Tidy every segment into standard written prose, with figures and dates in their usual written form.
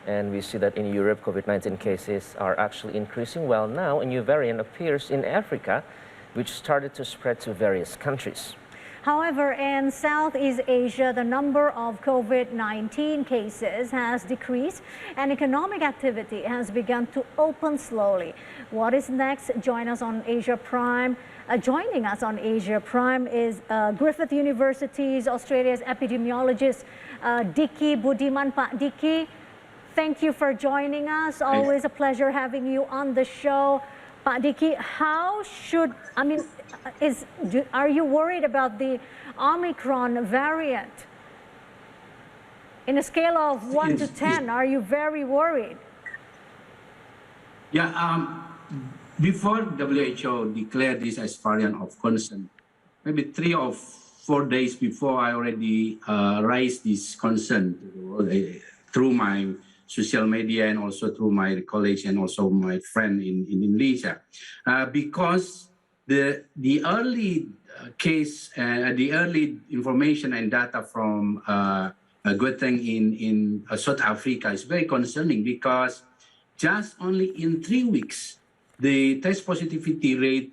And we see that in Europe, COVID-19 cases are actually increasing. Well, now a new variant appears in Africa, which started to spread to various countries. However, in Southeast Asia, the number of COVID-19 cases has decreased and economic activity has begun to open slowly. What is next? Joining us on Asia Prime is Griffith University's Australia's epidemiologist, Diki Budiman. Pak Diki, thank you for joining us. Always a pleasure having you on the show. Pak Diki, are you worried about the Omicron variant? In a scale of 1 to 10, are you very worried? Yeah, before WHO declared this as variant of concern, maybe 3 or 4 days before, I already raised this concern through my social media and also through my colleagues and also my friend in Indonesia, because the early case, the early information and data from Gauteng in South Africa is very concerning, because just only in 3 weeks, the test positivity rate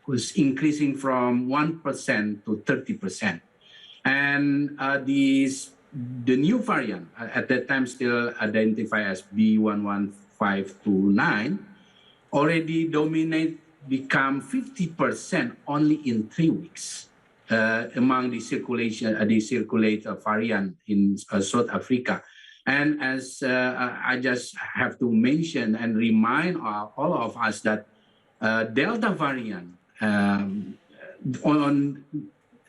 was increasing from 1% to 30%. And the new variant, at that time still identified as B11529, already become 50% only in 3 weeks among the circulator variant in South Africa. And as I just have to mention and remind all of us that Delta variant,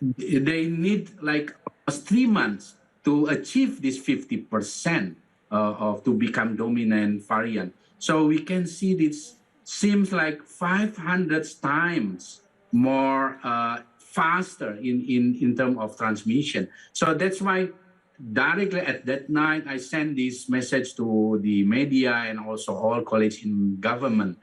they need like almost 3 months to achieve this 50% to become dominant variant. So we can see this seems like 500 times more faster in terms of transmission. So that's why directly at that night, I sent this message to the media and also all colleagues in government.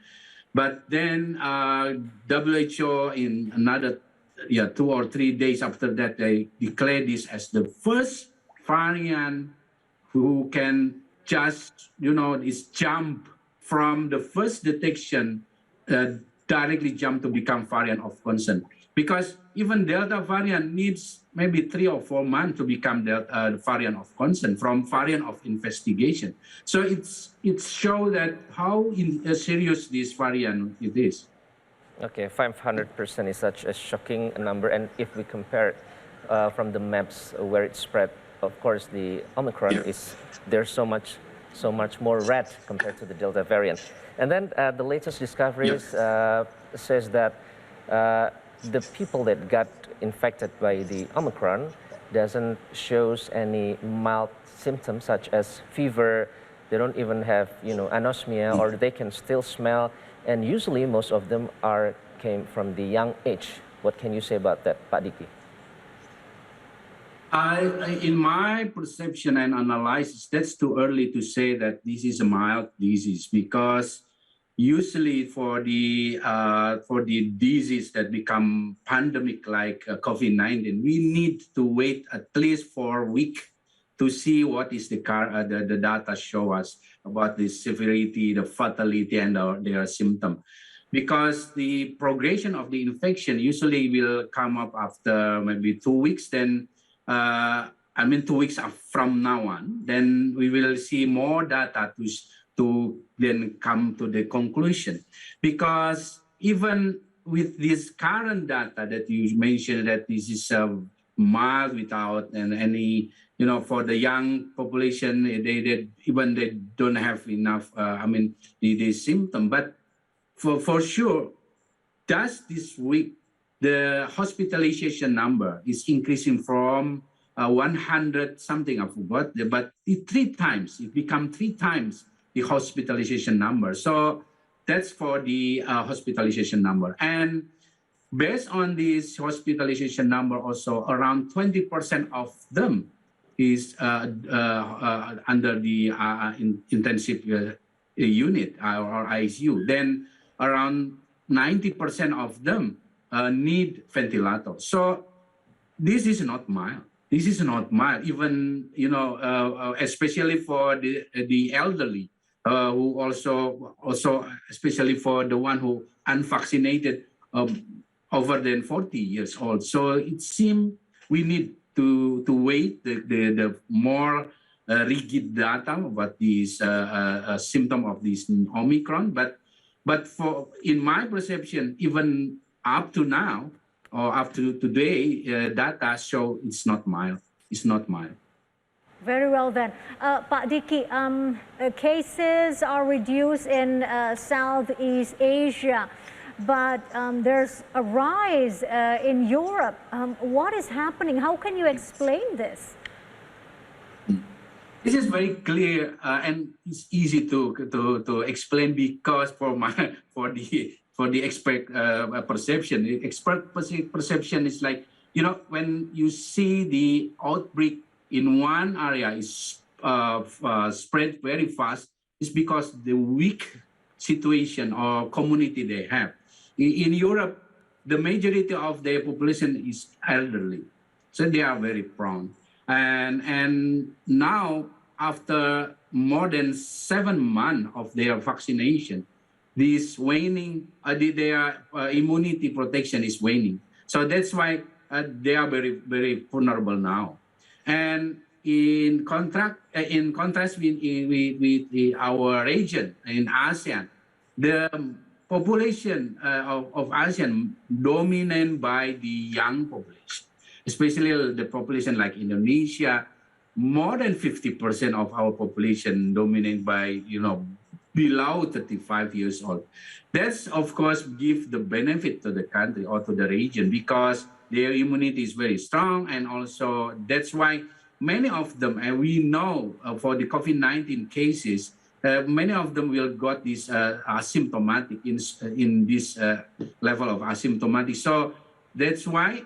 But then WHO in another 2 or 3 days after that, they declared this as the first variant who can just, jump from the first detection, directly jump to become variant of concern. Because even Delta variant needs maybe 3 or 4 months to become the variant of concern from variant of investigation. So it shows that how serious this variant it is. Okay, 500% is such a shocking number. And if we compare it from the maps where it spread, of course, the Omicron there's so much more red compared to the Delta variant. And then the latest discoveries says that the people that got infected by the Omicron doesn't shows any mild symptoms such as fever. They don't even have, anosmia, or they can still smell. And usually most of them came from the young age. What can you say about that, Pak Diki? In my perception and analysis, that's too early to say that this is a mild disease, because usually for the disease that become pandemic like COVID-19, we need to wait at least for a week to see what is the data show us about the severity, the fatality, and their symptom. Because the progression of the infection usually will come up after maybe 2 weeks. Then 2 weeks from now on, then we will see more data to then come to the conclusion. Because even with this current data that you mentioned, that this is mild without any, for the young population, they don't have enough, the symptom. But for sure, just this week, the hospitalization number is increasing from 100 something, I forgot, but it become 3 times the hospitalization number. So that's for the hospitalization number. And based on this hospitalization number also, around 20% of them is under the intensive unit or ICU. Then around 90% of them need ventilator. So this is not mild. this is not mild. Even especially for the elderly, who also especially for the one who unvaccinated, over than 40 years old. So it seems we need to wait the more rigid data about these symptom of this Omicron. But for in my perception, even up to now or up to today, data show it's not mild. It's not mild. Very well then. Pak Diki, cases are reduced in Southeast Asia, but there's a rise in Europe. What is happening? How can you explain this? This is very clear, and it's easy to explain because for the expert perception, the expert perception is like, when you see the outbreak in one area is spread very fast, it's because the weak situation or community they have. In Europe, the majority of their population is elderly, so they are very prone. And now, after more than 7 months of their vaccination, this waning, their immunity protection is waning. So that's why they are very, very vulnerable now. And in contrast with our region in ASEAN, the population of ASEAN dominated by the young population, especially the population like Indonesia. More than 50% of our population dominated by, below 35 years old. That's, of course, give the benefit to the country or to the region because their immunity is very strong. And also that's why many of them, and we know for the COVID-19 cases, many of them will got this asymptomatic in this level of asymptomatic. So that's why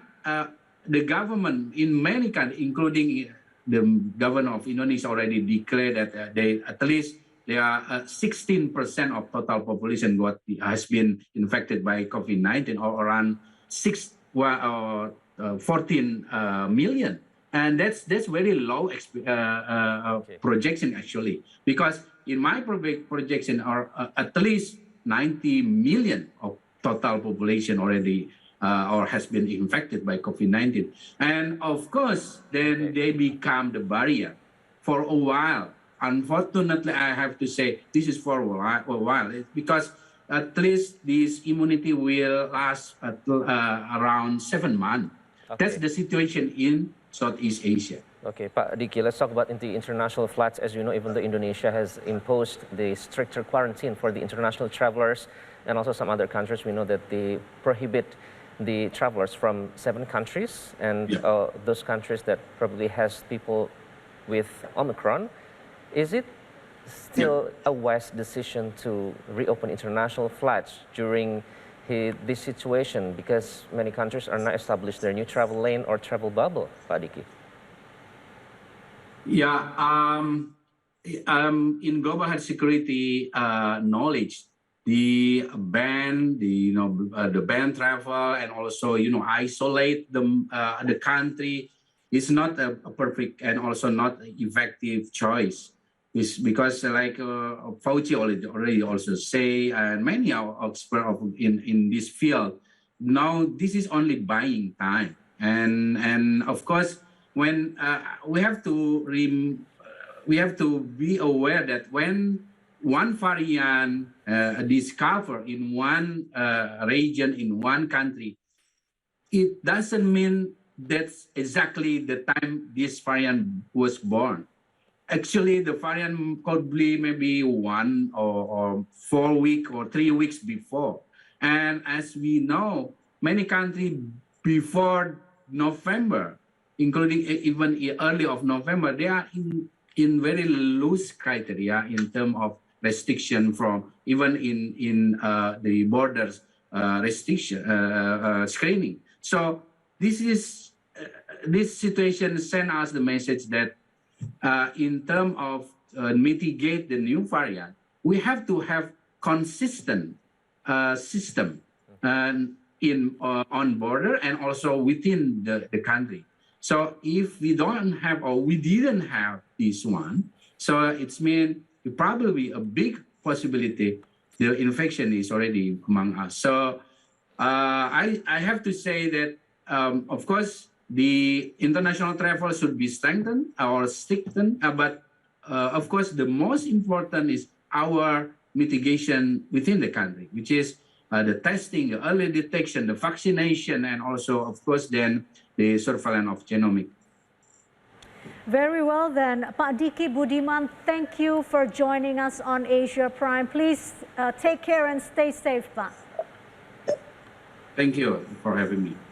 the government in many countries, including the governor of Indonesia, already declared that they at least there are 16% of total population has been infected by COVID-19, or around 14 million. And that's very low projection actually, because in my projection are at least 90 million of total population already or has been infected by COVID-19. And of course, then they become the barrier for a while. Unfortunately, I have to say this is for a while because at least this immunity will last around 7 months. Okay. That's the situation in Southeast Asia. Okay, Pak Diki, let's talk about the international flights. As you know, even though Indonesia has imposed the stricter quarantine for the international travelers and also some other countries, we know that they prohibit the travelers from 7 countries, and those countries that probably has people with Omicron. Is it still a wise decision to reopen international flights during this situation, because many countries are not established their new travel lane or travel bubble, Pak Diki? Yeah, in global health security knowledge, the ban, the ban travel, and also isolate the country is not a perfect and also not effective choice. It's because like Fauci already also say, and many experts in this field, now this is only buying time, and of course when we have to be aware that when one variant discovered in one region in one country, it doesn't mean that's exactly the time this variant was born. Actually, the variant could be maybe 1 or 4 weeks or 3 weeks before. And as we know, many countries before November, including even early of November, they are in very loose criteria in terms of restriction from even in the borders restriction screening. So this situation sent us the message that in terms of mitigate the new variant, we have to have consistent system on border and also within the country. So if we don't have or we didn't have this one, so it's mean probably a big possibility the infection is already among us. So I have to say that of course the international travel should be strengthened or strengthened, but of course the most important is our mitigation within the country, which is the testing, the early detection, the vaccination, and also of course then the surveillance of genomic. Very well then, Pak Diki Budiman, thank you for joining us on Asia Prime. Please take care and stay safe, Pak. Thank you for having me.